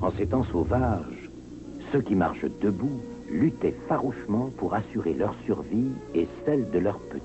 En ces temps sauvages, ceux qui marchent debout luttaient farouchement pour assurer leur survie et celle de leurs petits.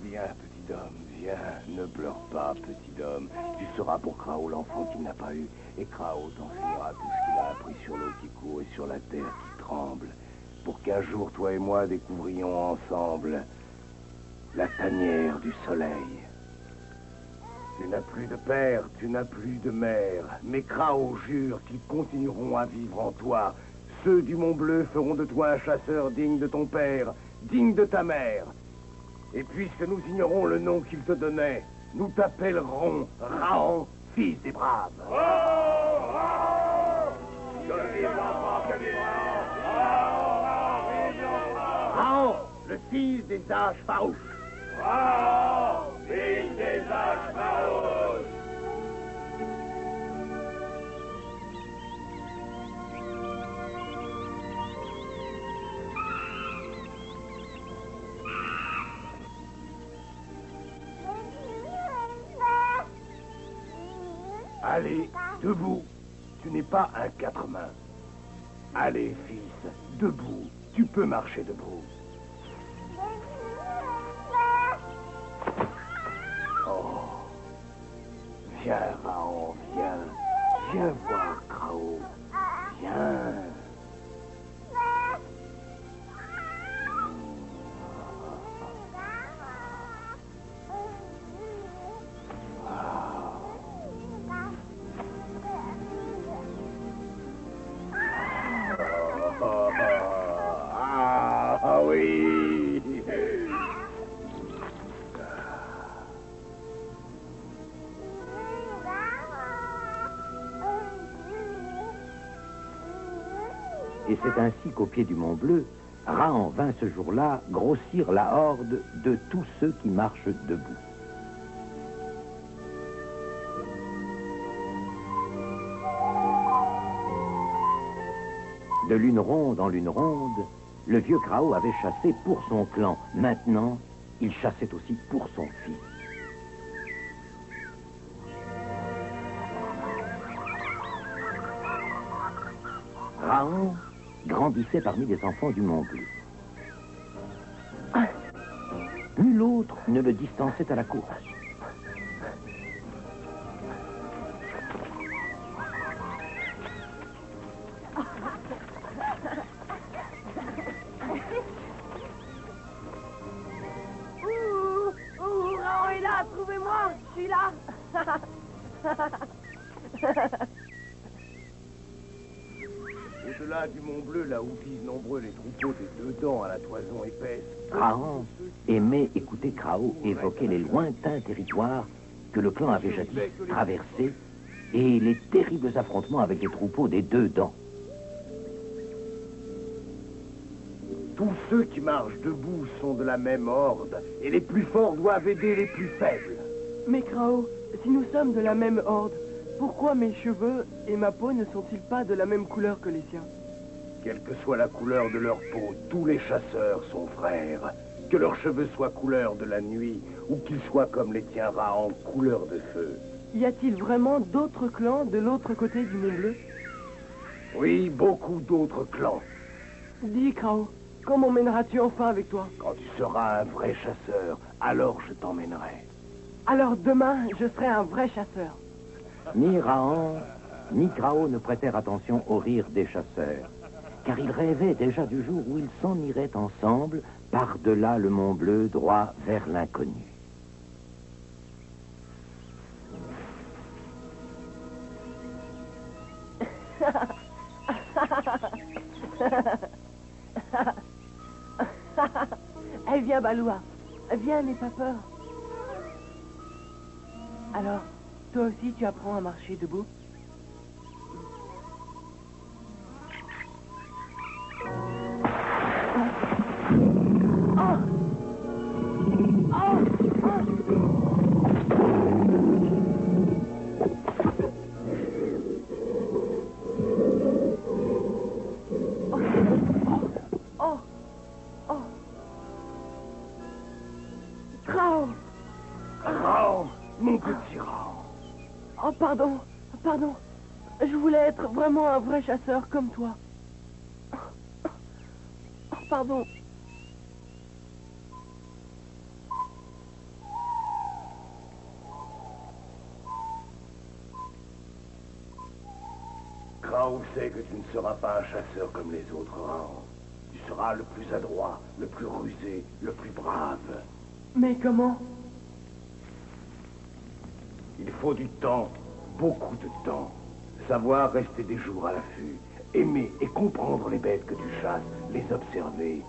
Viens, petit homme, viens. Ne pleure pas, petit homme. Tu seras pour Krao l'enfant qu'il n'a pas eu. Et Krao t'enseignera tout ce qu'il a appris sur l'Otiko et sur la terre qui tremble. Pour qu'un jour, toi et moi découvrions ensemble la tanière du soleil. Tu n'as plus de père, tu n'as plus de mère. Mais Krao jure qu'ils continueront à vivre en toi. Ceux du Mont Bleu feront de toi un chasseur digne de ton père, digne de ta mère. Et puisque nous ignorons le nom qu'il te donnait, nous t'appellerons Raon, fils des braves. Oh, oh, que vive l'enfant, que vive Raon, le fils des âges farouches. Raon, fils des âges farouches. Allez, debout. Tu n'es pas un quatre mains. Allez, fils, debout. Tu peux marcher debout. Oh. Viens, Raon, viens. Viens voir Krao. Viens. Ah oui. Et c'est ainsi qu'au pied du Mont Bleu, Raon vint ce jour-là grossir la horde de tous ceux qui marchent debout. De lune ronde en lune ronde, le vieux Krao avait chassé pour son clan. Maintenant, il chassait aussi pour son fils. Raon grandissait parmi les enfants du Mont Bleu. Nul autre ne le distançait à la course. bas du Mont Bleu, là où vivent nombreux les troupeaux des 2 dents à la toison épaisse. Rahan aimait écouter Krao évoquer les lointains territoires que le clan avait jadis traversés et les terribles affrontements avec les troupeaux des 2 dents. Tous ceux qui marchent debout sont de la même horde, et les plus forts doivent aider les plus faibles. Mais Krao, si nous sommes de la même horde, pourquoi mes cheveux et ma peau ne sont-ils pas de la même couleur que les siens? Quelle que soit la couleur de leur peau, tous les chasseurs sont frères. Que leurs cheveux soient couleur de la nuit, ou qu'ils soient comme les tiens Rahan, couleur de feu. Y a-t-il vraiment d'autres clans de l'autre côté du Mont Bleu? Oui, beaucoup d'autres clans. Dis, Krao, quand m'emmèneras-tu enfin avec toi? Quand tu seras un vrai chasseur, alors je t'emmènerai. Alors demain, je serai un vrai chasseur. Ni Rahan, ni Krao ne prêtèrent attention au rire des chasseurs, car ils rêvaient déjà du jour où ils s'en iraient ensemble, par-delà le Mont Bleu, droit vers l'inconnu. Eh, viens, Baloua. Viens, n'aie pas peur. Alors, toi aussi, tu apprends à marcher debout? Rahan, mon petit Rahan. Oh, pardon, pardon. Je voulais être vraiment un vrai chasseur comme toi. Oh, pardon. Krao sait que tu ne seras pas un chasseur comme les autres, Rahan. Tu seras le plus adroit, le plus rusé, le plus brave. Mais comment? Il faut du temps, beaucoup de temps. Savoir rester des jours à l'affût, aimer et comprendre les bêtes que tu chasses, les observer,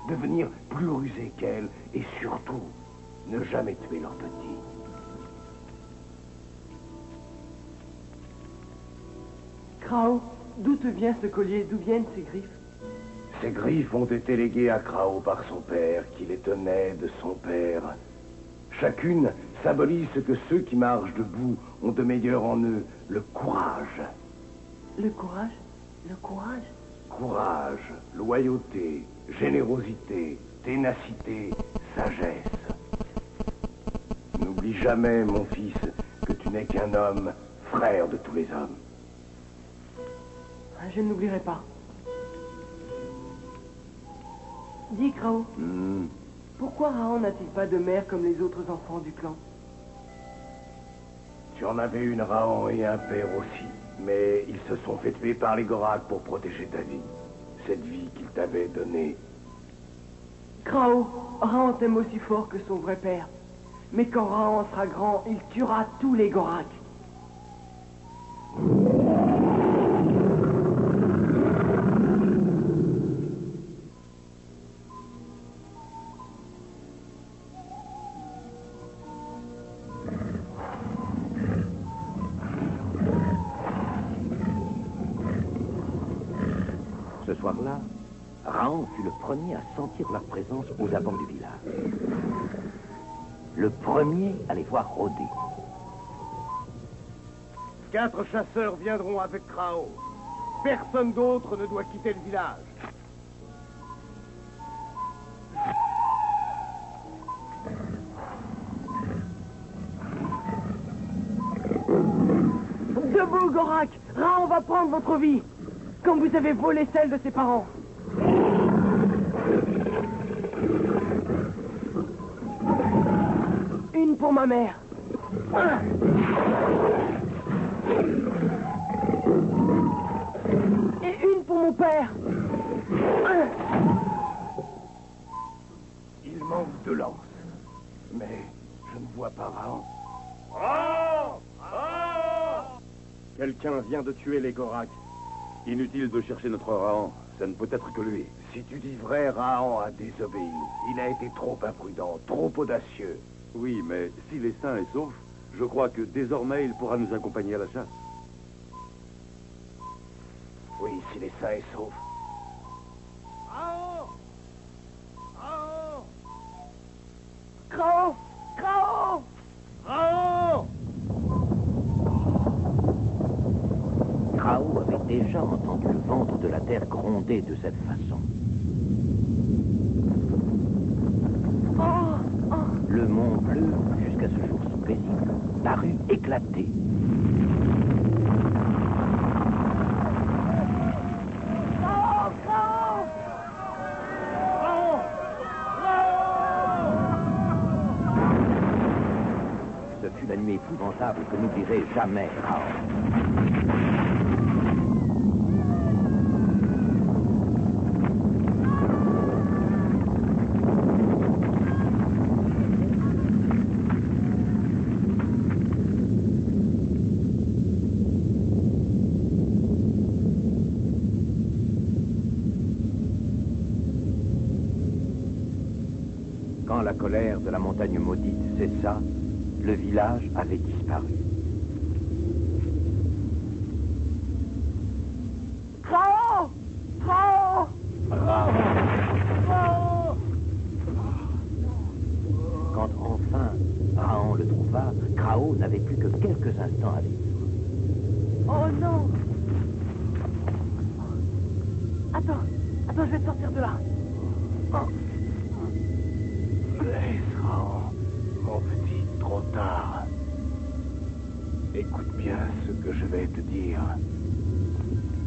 devenir plus rusé qu'elles et surtout, ne jamais tuer leurs petits. Krao, d'où te vient ce collier? D'où viennent ces griffes? Ces griffes ont été léguées à Krao par son père, qui les tenait de son père. Chacune symbolise ce que ceux qui marchent debout ont de meilleur en eux, le courage. Le courage? Le courage? Courage, loyauté, générosité, ténacité, sagesse. N'oublie jamais, mon fils, que tu n'es qu'un homme, frère de tous les hommes. Je ne l'oublierai pas. Dis, Krao, pourquoi Rahan n'a-t-il pas de mère comme les autres enfants du clan? Tu en avais une, Rahan, et un père aussi. Mais ils se sont fait tuer par les Goraks pour protéger ta vie. Cette vie qu'ils t'avaient donnée. Krao, Rahan t'aime aussi fort que son vrai père. Mais quand Rahan sera grand, il tuera tous les Goraks. Ce soir-là, Rahan fut le premier à sentir leur présence aux abords du village. Le premier à les voir rôder. 4 chasseurs viendront avec Krao. Personne d'autre ne doit quitter le village. Debout, Gorak! Rahan va prendre votre vie, comme vous avez volé celle de ses parents. Une pour ma mère. Et une pour mon père. Il manque 2 lances. Mais je ne vois pas Rahan. Quelqu'un vient de tuer les Goraks. Inutile de chercher notre Rahan. Ça ne peut être que lui. Si tu dis vrai, Rahan a désobéi. Il a été trop imprudent, trop audacieux. Oui, mais s'il est sain et sauf, je crois que désormais il pourra nous accompagner à la chasse. Oui, s'il est sain et sauf. Rahan! Rahan! Krao! Krao! Rahan! Krao avait déjà entendu le ventre de la terre gronder de cette façon. Le mont bleu, jusqu'à ce jour si paisible, parut éclater. Krao! Krao! Ce fut la nuit épouvantable que n'oublierait jamais Krao. Quand la colère de la montagne maudite cessa, le village avait disparu. Krao! Krao! Quand enfin Rahan le trouva, Krao n'avait plus que quelques instants à vivre. Oh non! Attends, je vais te sortir de là. Laisse, Rahan, mon petit, trop tard. Écoute bien ce que je vais te dire.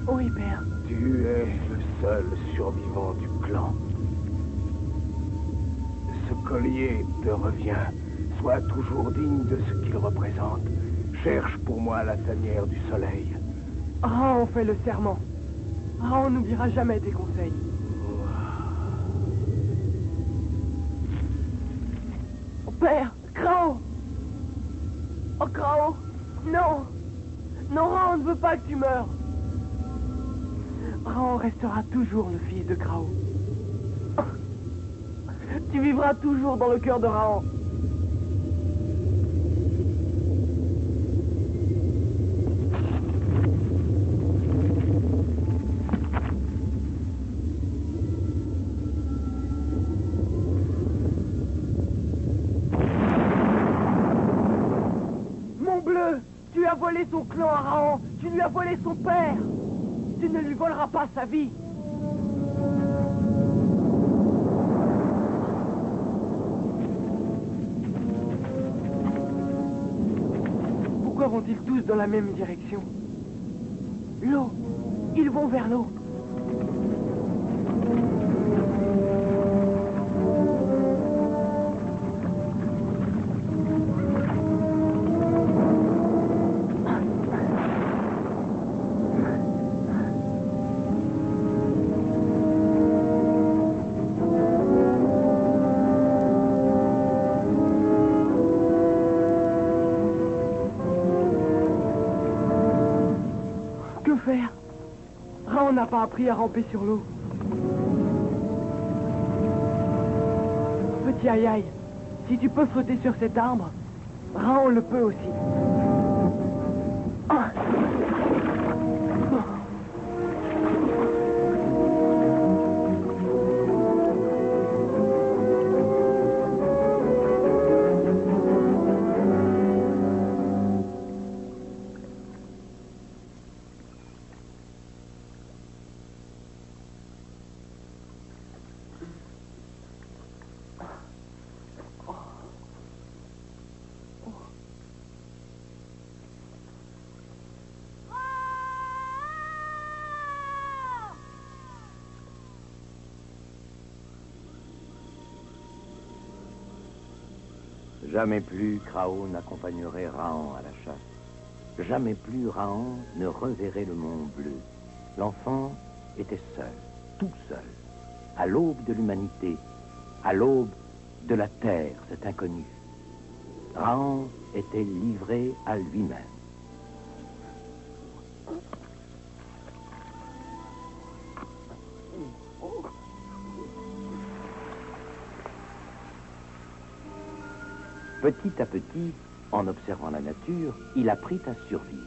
Oui, père. Tu es le seul survivant du clan. Ce collier te revient. Sois toujours digne de ce qu'il représente. Cherche pour moi la tanière du soleil. Rahan fait le serment. Rahan n'oubliera jamais tes conseils. Oh, père! Krao! Oh, Krao! Non! Non, Rahan ne veut pas que tu meurs! Rahan restera toujours le fils de Krao. Tu vivras toujours dans le cœur de Rahan. Mon bleu, tu as volé son clan à Rahan. Tu lui as volé son père. Tu ne lui voleras pas sa vie. Pourquoi vont-ils tous dans la même direction? L'eau. Ils vont vers l'eau. Que faire? Rahan n'a pas appris à ramper sur l'eau. Petit Aïe Aïe, si tu peux sauter sur cet arbre, Rahan le peut aussi. Ah. Jamais plus Krao n'accompagnerait Rahan à la chasse. Jamais plus Rahan ne reverrait le mont bleu. L'enfant était seul, tout seul, à l'aube de l'humanité, à l'aube de la terre, cet inconnu. Rahan était livré à lui-même. Petit à petit, en observant la nature, il apprit à survivre.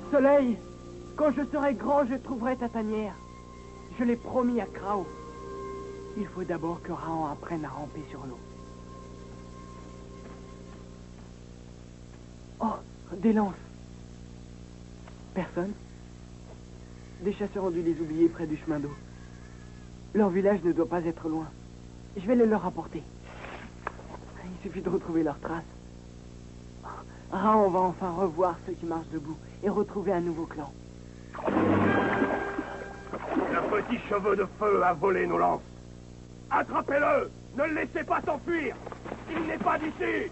Soleil, quand je serai grand, je trouverai ta tanière. Je l'ai promis à Krao. Il faut d'abord que Raon apprenne à ramper sur l'eau. Oh, des lances. Personne. Des chasseurs ont dû les oublier près du chemin d'eau. Leur village ne doit pas être loin. Je vais les leur apporter. Il suffit de retrouver leurs traces. Raon va enfin revoir ceux qui marchent debout et retrouver un nouveau clan. Le petit cheveu de feu a volé nos lances. Attrapez-le! Ne le laissez pas s'enfuir! Il n'est pas d'ici!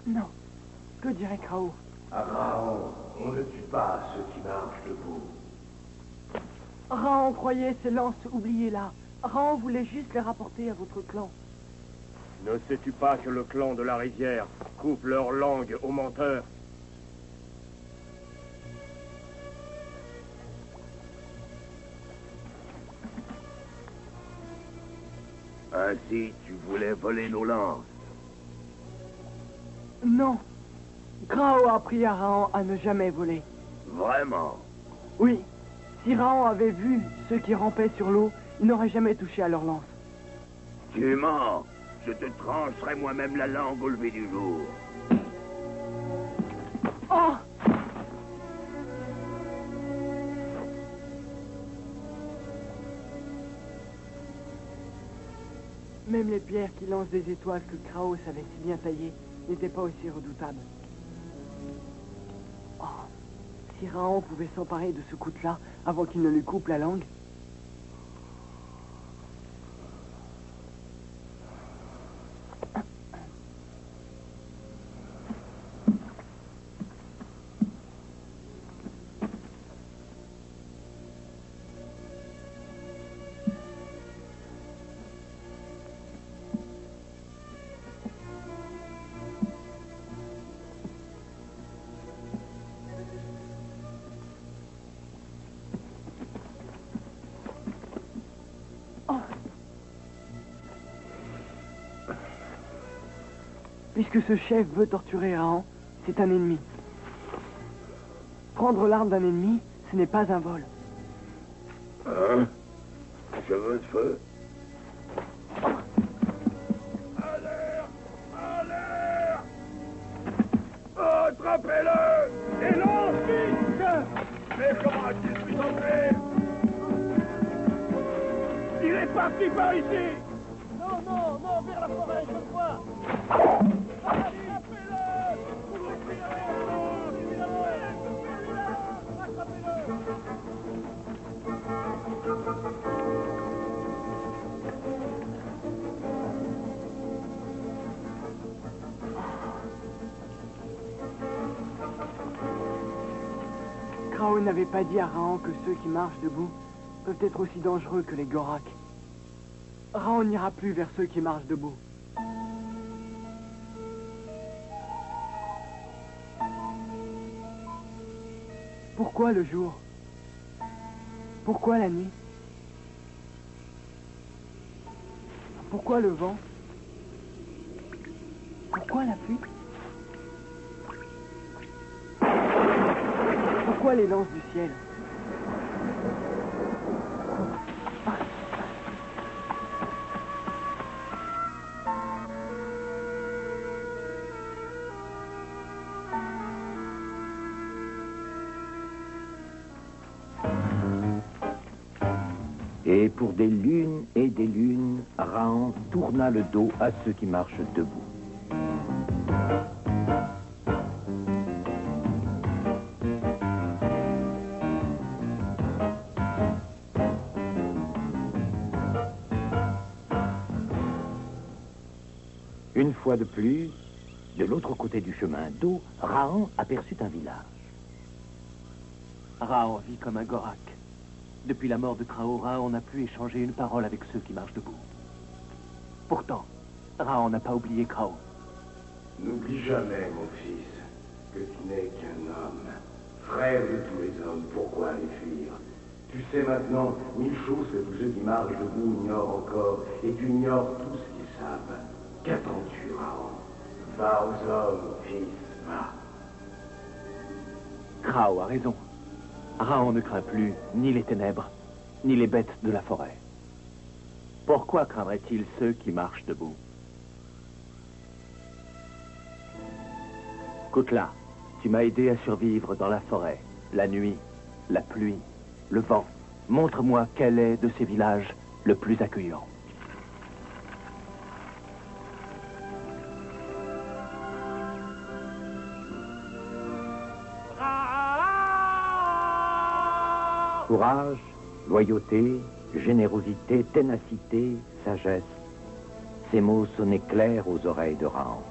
Non. Que dirait Krao? À Raon, on ne tue pas ceux qui marchent debout. Raon croyait ces lances oubliées là. Raon voulait juste les rapporter à votre clan. Ne sais-tu pas que le clan de la rivière coupe leur langue aux menteurs? Ainsi, tu voulais voler nos lances. Non. Krao a appris à Raon à ne jamais voler. Vraiment? Oui. Si Raon avait vu ceux qui rampaient sur l'eau, il n'aurait jamais touché à leur lance. Tu mens. Je te trancherai moi-même la langue au lever du jour. Oh! Même les pierres qui lancent des étoiles que Krao savait si bien tailler n'étaient pas aussi redoutables. Oh! Si Raon pouvait s'emparer de ce coutelas avant qu'il ne lui coupe la langue. Puisque ce chef veut torturer Raon, c'est un ennemi. Prendre l'arme d'un ennemi, ce n'est pas un vol. Hein? Cheveux de feu? Attrapez-le! Et non, vite! Mais comment est-il pu tomber? Il est parti par ici! Non, vers la forêt, je crois. Krao n'avait pas dit à Raon que ceux qui marchent debout peuvent être aussi dangereux que les Gorak. Raon n'ira plus vers ceux qui marchent debout. Pourquoi le jour? Pourquoi la nuit? Pourquoi le vent? Pourquoi la pluie? Pourquoi les lances du ciel? Et pour des lunes et des lunes, Raon tourna le dos à ceux qui marchent debout. Une fois de plus, de l'autre côté du chemin d'eau, Raon aperçut un village. Raon vit comme un Gorak. Depuis la mort de Krao, Raon n'a plus échangé une parole avec ceux qui marchent debout. Pourtant, Raon n'a pas oublié Krao. N'oublie jamais, mon fils. que tu n'es qu'un homme, frère de tous les hommes, pourquoi les fuir? Tu sais maintenant 1000 choses que tous ceux qui marchent debout ignorent encore, et tu ignores tout ce qu'ils savent. Qu'attends-tu, Raon? Va aux hommes, fils, va. Krao a raison. Raon ne craint plus ni les ténèbres, ni les bêtes de la forêt. Pourquoi craindrait-il ceux qui marchent debout? Kutla, tu m'as aidé à survivre dans la forêt, la nuit, la pluie, le vent. Montre-moi quel est de ces villages le plus accueillant. Courage, loyauté, générosité, ténacité, sagesse. Ces mots sonnaient clairs aux oreilles de Raon.